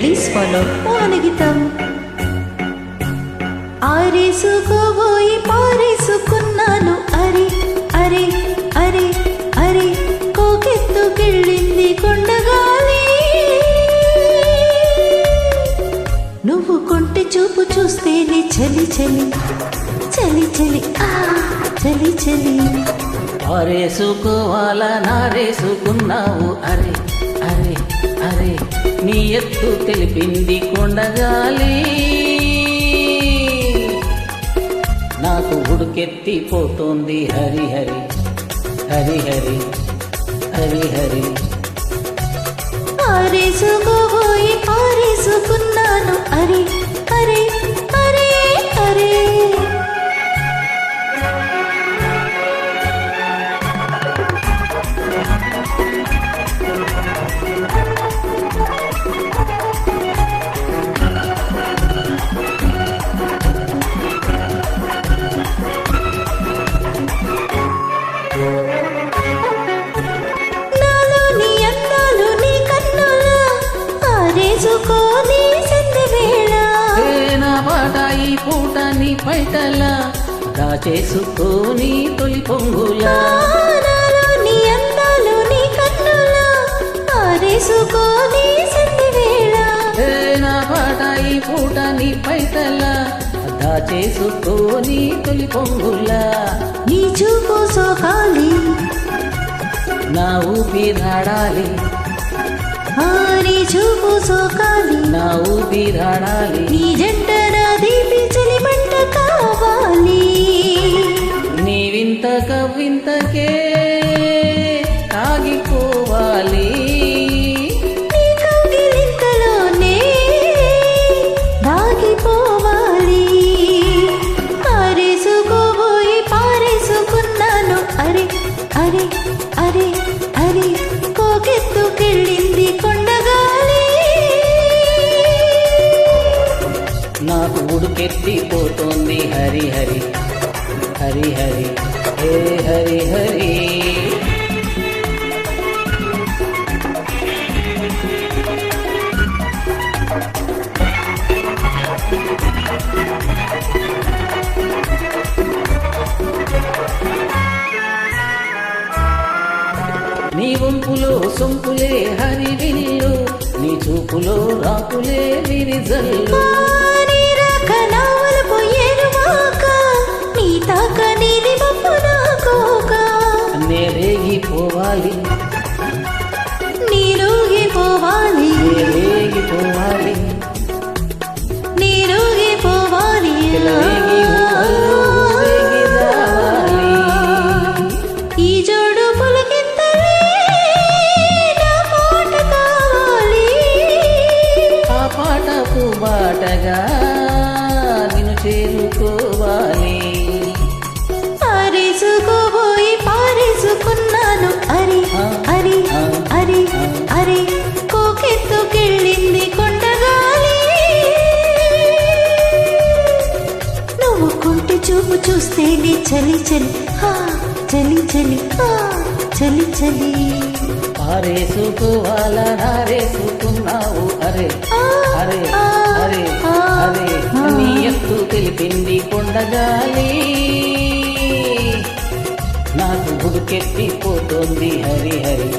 Please follow మోహనగీతం. ఆరేసుకోబోయి పారేసుకున్నాను అరే అరే అరే అరే కోకెత్తుకెళ్ళింది కొండగాలి. నువ్వు కొంటె చూపు చూస్తేనే చలి చలి చలి చలి చలి చలి. ఆరేసుకోవాలా నారేసుకున్నావు అరే అరే అరే నీ ఎత్తు తెలిపింది కొండగాలి. నాకు ఉడుకెత్తిపోతోంది హరి హరి హరి హరి హరి హరి. ఆరేసుకోబోయి పారేసుకున్నాను అరే అరే అరే అరే. ఈ పూట నీ పైటలా దాచేసుకొని తొలి పొంగులా నీ అందాలు నీ కన్నులా ఆరేసుకొని సంధివేళ. నా పాట ఈ పూట నీ పైటలా దాచేసుకొని తొలి పొంగులా. నీ చూపు సోకాలి నా ఊపిరాడాలి నీ చూపు సోకాలి నా ఊపిరాడాలి. నీ జంట దీపి చలి మంట కావాలి. నీ వింత కవ్వింతకే ఆగిపోవాలి. నీ కౌగిలింతలోనే దాగిపోవాలి. ఆరేసుకోబోయి పారేసుకున్నాను అరే అరే అరే అరే కోకెత్తుకెళ్ళింది కొండగాలి. నాకు ఉడుకెత్తిపోతోంది హరి హరి హరి హరి హే హరి హరి. నీ వంపులో సొంపులే హరి విల్లు నీ చూపులో రాకులే విరిజల్లు. నేరేగిపోవాలి నీరుగిపోవాలి నేరేగిపోవాలి నీరుగిపోవాలి. ఈ జోడు పులకింతలే నా పాట కావాలి. ఆ పాటకు బాటగా నిన్ను చేరుకోవాలి. ఆరేసుకోబోయి పారేసుకున్నాను అరే అరే అరే అరే కోకెత్తుకెళ్ళింది కొండగాలి. నువ్వు కొంటె చూపు చూస్తేనే చలి చలి చలి చలి చలి చలి. ఆరేసుకోవాలా నారేసుకున్నావు అరే అరే అరే అరే నీ ఎత్తు తెలిపింది కొండగాలి. నాకు ఉడుకెత్తిపోతోంది హరి హరి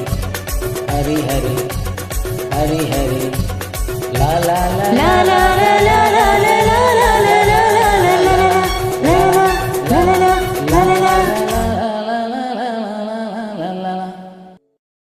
హరి హరి హరి హరి లా లా లా.